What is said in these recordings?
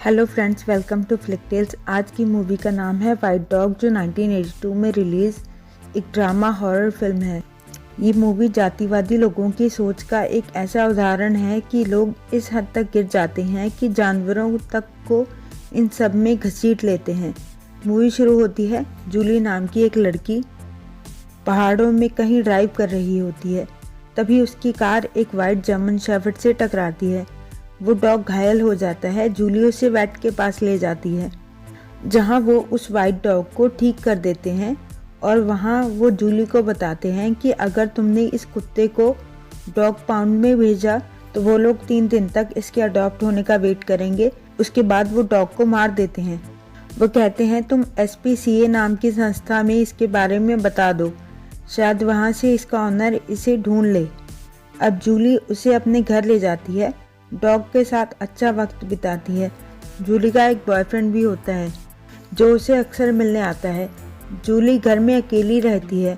Hello friends, welcome to Flick Tales. आज की movie का नाम है वाइट डॉग, जो 1982 में रिलीज़ एक ड्रामा हॉरर फिल्म है। ये मूवी जातिवादी लोगों की सोच का एक ऐसा उदाहरण है कि लोग इस हद तक गिर जाते हैं कि जानवरों तक को इन सब में घसीट लेते हैं। मूवी शुरू होती है, जूली नाम की एक लड़की पहाड़ों में कहीं ड्राइव कर रही होती है। तभी उसकी कार एक वाइट जर्मन शेफर्ड से टकराती है। वो डॉग घायल हो जाता है। जूली उसे वेट के पास ले जाती है, जहां वो उस वाइट डॉग को ठीक कर देते हैं और वहां वो जूली को बताते हैं कि अगर तुमने इस कुत्ते को डॉग पाउंड में भेजा तो वो लोग 3 दिन तक इसके अडॉप्ट होने का वेट करेंगे। उसके बाद वो डॉग को मार देते हैं। वो कहते हैं तुम SPCA नाम की संस्था में इसके बारे में बता दो, शायद वहाँ से इसका ऑनर इसे ढूंढ ले। अब जूली उसे अपने घर ले जाती है, डॉग के साथ अच्छा वक्त बिताती है। जूली का एक बॉयफ्रेंड भी होता है जो उसे अक्सर मिलने आता है। जूली घर में अकेली रहती है।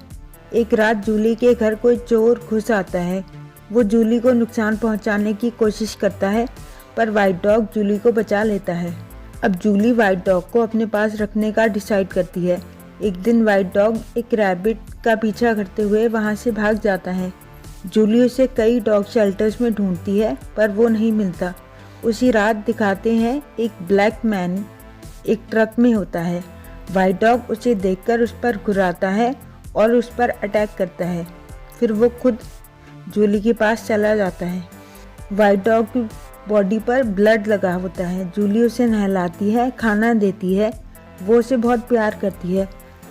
एक रात जूली के घर कोई चोर घुस आता है। वो जूली को नुकसान पहुंचाने की कोशिश करता है, पर वाइट डॉग जूली को बचा लेता है। अब जूली वाइट डॉग को अपने पास रखने का डिसाइड करती है। एक दिन वाइट डॉग एक रैबिट का पीछा करते हुए वहां से भाग जाता है। जूली उसे कई डॉग शेल्टर्स में ढूंढती है, पर वो नहीं मिलता। उसी रात दिखाते हैं एक ब्लैक मैन एक ट्रक में होता है। वाइट डॉग उसे देखकर उस पर घुराता है और उस पर अटैक करता है। फिर वो खुद जूली के पास चला जाता है। वाइट डॉग की बॉडी पर ब्लड लगा होता है। जूली उसे नहलाती है, खाना देती है, वो उसे बहुत प्यार करती है।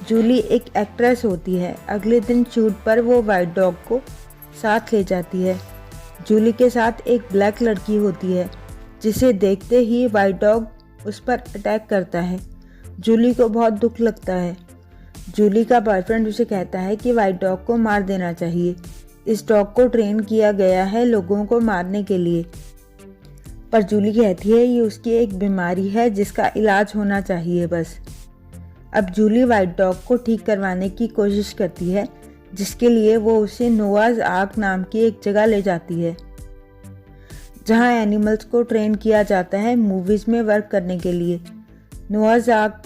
जूली एक एक्ट्रेस होती है। अगले दिन शूट पर वो वाइट डॉग को साथ ले जाती है। जूली के साथ एक ब्लैक लड़की होती है, जिसे देखते ही वाइट डॉग उस पर अटैक करता है। जूली को बहुत दुख लगता है। जूली का बॉयफ्रेंड उसे कहता है कि वाइट डॉग को मार देना चाहिए। इस डॉग को ट्रेन किया गया है लोगों को मारने के लिए, पर जूली कहती है ये उसकी एक बीमारी है जिसका इलाज होना चाहिए बस। अब जूली वाइट डॉग को ठीक करवाने की कोशिश करती है, जिसके लिए वो उसे नोआज आर्क नाम की एक जगह ले जाती है, जहां एनिमल्स को ट्रेन किया जाता है मूवीज में वर्क करने के लिए। नोआज आर्क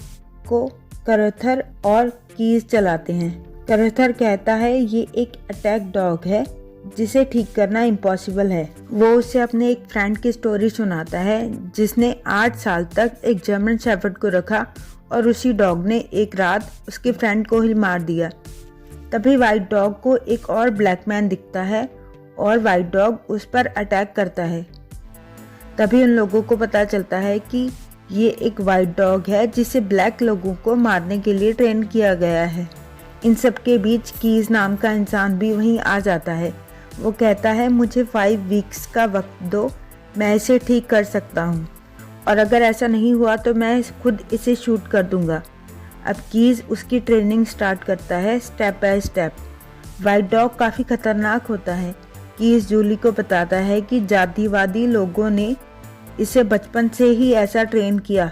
को करथर और कीज चलाते हैं। करथर कहता है ये एक अटैक डॉग है जिसे ठीक करना इम्पॉसिबल है। वो उसे अपने एक फ्रेंड की स्टोरी सुनाता है, जिसने 8 साल तक एक जर्मन शेफर्ड को रखा और उसी डॉग ने एक रात उसके फ्रेंड को ही मार दिया। तभी वाइट डॉग को एक और ब्लैक मैन दिखता है और वाइट डॉग उस पर अटैक करता है। तभी उन लोगों को पता चलता है कि ये एक वाइट डॉग है जिसे ब्लैक लोगों को मारने के लिए ट्रेन किया गया है। इन सब के बीच कीज नाम का इंसान भी वहीं आ जाता है। वो कहता है मुझे 5 वीक्स का वक्त दो, मैं इसे ठीक कर सकता हूँ, और अगर ऐसा नहीं हुआ तो मैं खुद इसे शूट कर दूंगा। अब कीज उसकी ट्रेनिंग स्टार्ट करता है step by step. White dog काफ़ी खतरनाक होता है। कीज जूली को बताता है कि जातिवादी लोगों ने इसे बचपन से ही ऐसा ट्रेन किया।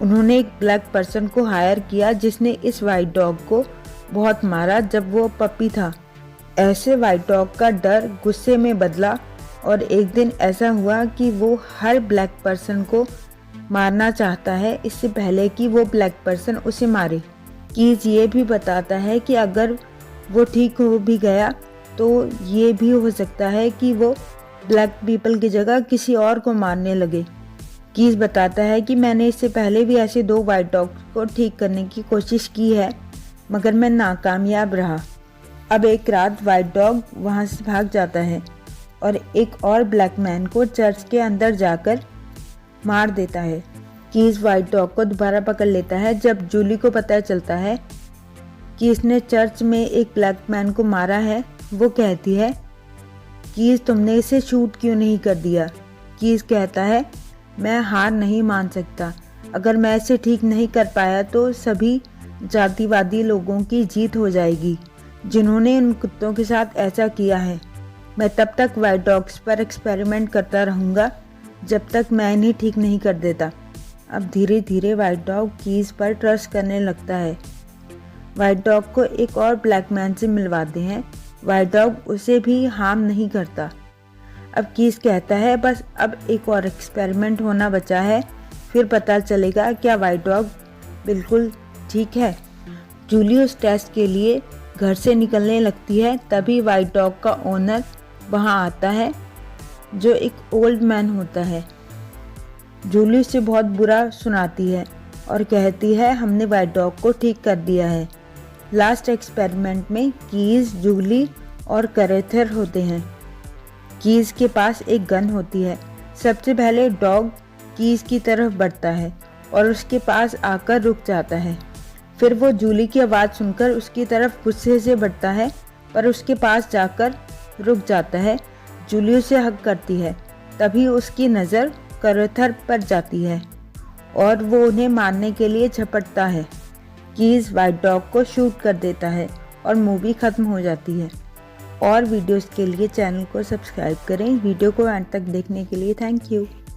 उन्होंने एक ब्लैक पर्सन को हायर किया जिसने इस वाइट डॉग को बहुत मारा जब वो पपी था। ऐसे वाइट डॉग का डर गुस्से में बदला और एक दिन ऐसा हुआ कि वो हर ब्लैक पर्सन को मारना चाहता है इससे पहले कि वो ब्लैक पर्सन उसे मारे। कीज ये भी बताता है कि अगर वो ठीक हो भी गया तो ये भी हो सकता है कि वो ब्लैक पीपल की जगह किसी और को मारने लगे। कीज बताता है कि मैंने इससे पहले भी ऐसे 2 वाइट डॉग्स को ठीक करने की कोशिश की है, मगर मैं नाकामयाब रहा। अब एक रात वाइट डॉग वहाँ से भाग जाता है और एक और ब्लैक मैन को चर्च के अंदर जाकर मार देता है। कीज वाइट डॉग को दोबारा पकड़ लेता है। जब जूली को पता चलता है कि इसने चर्च में एक ब्लैक मैन को मारा है, वो कहती है कीज तुमने इसे शूट क्यों नहीं कर दिया। कीज कहता है मैं हार नहीं मान सकता। अगर मैं इसे ठीक नहीं कर पाया तो सभी जातिवादी लोगों की जीत हो जाएगी जिन्होंने उन कुत्तों के साथ ऐसा किया है। मैं तब तक वाइट डॉग्स पर एक्सपेरिमेंट करता रहूँगा जब तक मैं इन्हें ठीक नहीं कर देता। अब धीरे धीरे वाइट डॉग कीज पर ट्रस्ट करने लगता है। वाइट डॉग को एक और ब्लैक मैन से मिलवाते हैं। वाइट डॉग उसे भी हार्म नहीं करता। अब कीज कहता है बस अब एक और एक्सपेरिमेंट होना बचा है, फिर पता चलेगा क्या वाइट डॉग बिल्कुल ठीक है। जूली उस टेस्ट के लिए घर से निकलने लगती है, तभी वाइट डॉग का ओनर वहां आता है जो एक ओल्ड मैन होता है। जूली उससे बहुत बुरा सुनाती है और कहती है हमने वाइट डॉग को ठीक कर दिया है। लास्ट एक्सपेरिमेंट में कीज, जूली और करेथर होते हैं। कीज के पास एक गन होती है। सबसे पहले डॉग कीज की तरफ बढ़ता है और उसके पास आकर रुक जाता है। फिर वो जूली की आवाज़ सुनकर उसकी तरफ गुस्से से बढ़ता है, पर उसके पास जाकर रुक जाता है। जूली उसे हग करती है, तभी उसकी नज़र करेथर पर जाती है और वो उन्हें मारने के लिए झपटता है। कीज वाइट डॉग को शूट कर देता है और मूवी ख़त्म हो जाती है। और वीडियोस के लिए चैनल को सब्सक्राइब करें। वीडियो को अंत तक देखने के लिए थैंक यू।